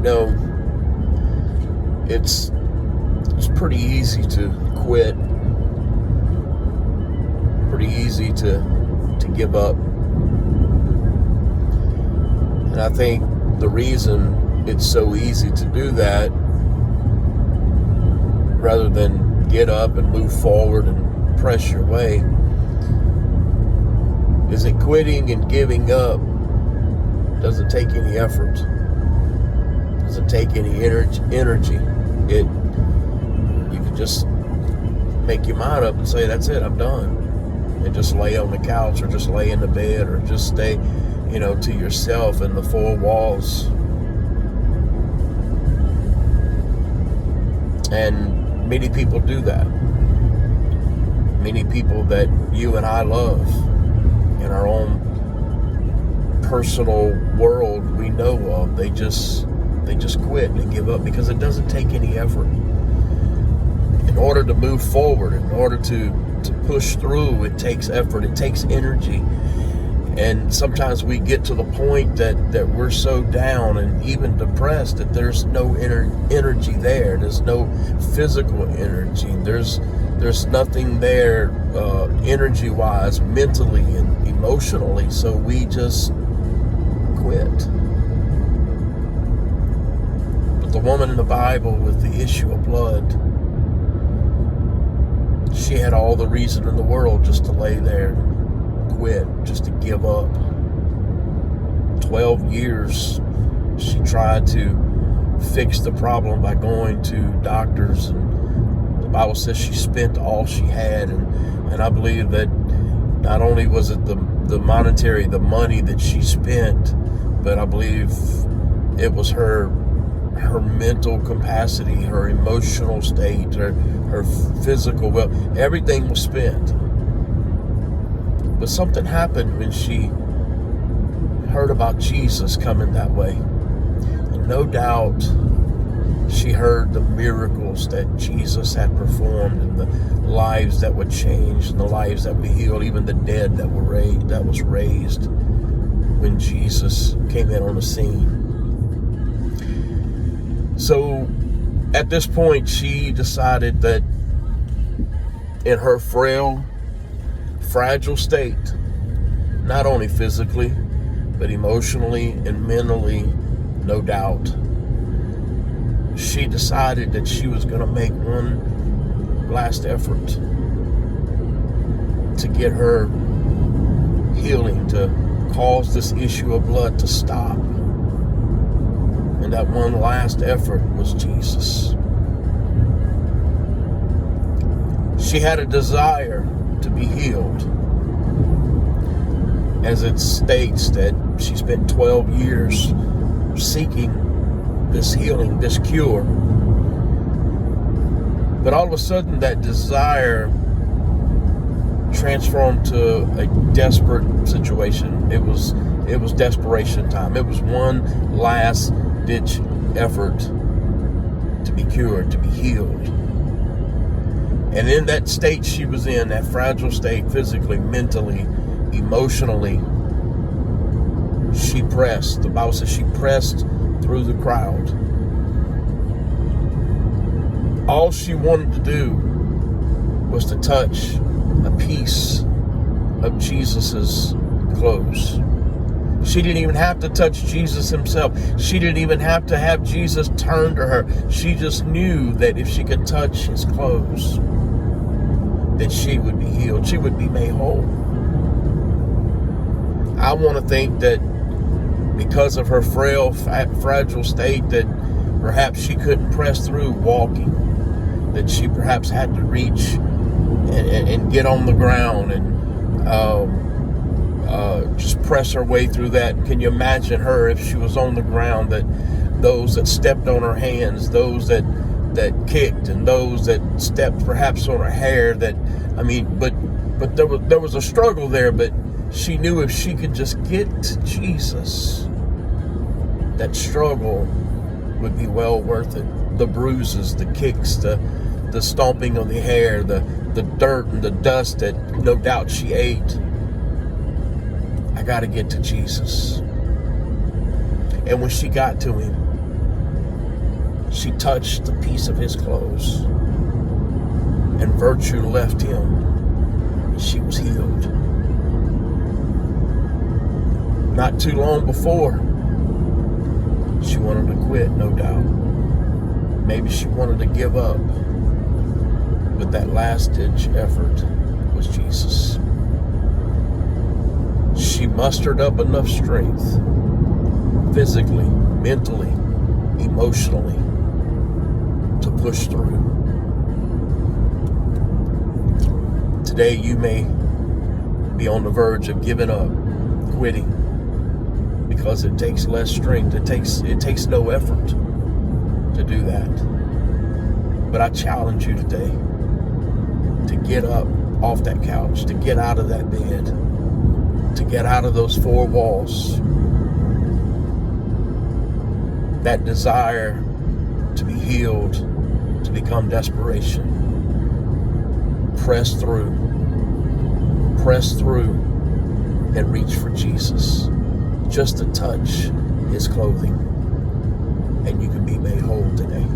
know, it's pretty easy to quit, pretty easy to give up. And I think the reason it's so easy to do that, rather than get up and move forward and press your way, is that quitting and giving up doesn't take any effort, doesn't take any energy. You can just make your mind up and say, that's it, I'm done, and just lay on the couch or just lay in the bed or just stay, to yourself in the four walls. And many people do that. Many people that you and I love in our own personal world we know of, they just quit and give up because it doesn't take any effort. In order to move forward, in order to push through, it takes effort, it takes energy. And sometimes we get to the point that we're so down and even depressed that there's no energy there. There's no physical energy. There's nothing there energy-wise, mentally and emotionally. So we just quit. But the woman in the Bible with the issue of blood, she had all the reason in the world just to lay there, quit, just to give up. 12 years she tried to fix the problem by going to doctors, and the Bible says she spent all she had, and I believe that not only was it the monetary, the money that she spent, but I believe it was her mental capacity, her emotional state, her physical, everything was spent. But something happened when she heard about Jesus coming that way. And no doubt she heard the miracles that Jesus had performed, and the lives that would change, and the lives that were healed, even the dead that was raised when Jesus came in on the scene. So at this point, she decided that in her fragile state, not only physically, but emotionally and mentally, no doubt, she decided that she was going to make one last effort to get her healing, to cause this issue of blood to stop. And that one last effort was Jesus. She had a desire to be healed, as it states that she spent 12 years seeking this healing, this cure. But all of a sudden that desire transformed to a desperate situation. It was desperation time. It was one last ditch effort to be cured, to be healed. And in that state she was in, that fragile state, physically, mentally, emotionally, she pressed. The Bible says she pressed through the crowd. All she wanted to do was to touch a piece of Jesus's clothes. She didn't even have to touch Jesus himself. She didn't even have to have Jesus turn to her. She just knew that if she could touch his clothes, that she would be healed. She would be made whole. I want to think that because of her frail, fragile state, that perhaps she couldn't press through walking, that she perhaps had to reach and get on the ground and just press her way through that. Can you imagine her if she was on the ground, that those that stepped on her hands, those that kicked, and those that stepped perhaps on her hair, but there was a struggle there, but she knew if she could just get to Jesus, that struggle would be well worth it. The bruises, the kicks, the stomping of the hair, the dirt and the dust that no doubt she ate. I got to get to Jesus. And when she got to him, She touched the piece of his clothes, and virtue left him, and she was healed. Not too long before, she wanted to quit, no doubt. Maybe she wanted to give up, but that last-ditch effort was Jesus. She mustered up enough strength, physically, mentally, emotionally, to push through. Today you may be on the verge of giving up, quitting, because it takes less strength. It takes no effort to do that. But I challenge you today to get up off that couch, to get out of that bed, to get out of those four walls. That desire to be healed, to become desperation. Press through, and reach for Jesus. Just to touch his clothing, and you can be made whole today.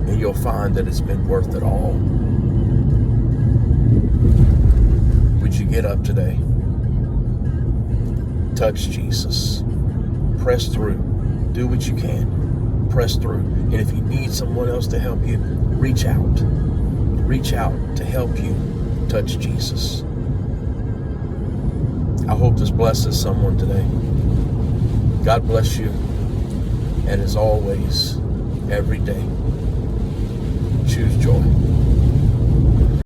And you'll find that it's been worth it all. Would you get up today? Touch Jesus. Press through. Do what you can. Press through. And if you need someone else to help you, reach out. Reach out to help you touch Jesus. I hope this blesses someone today. God bless you. And as always, every day, choose joy.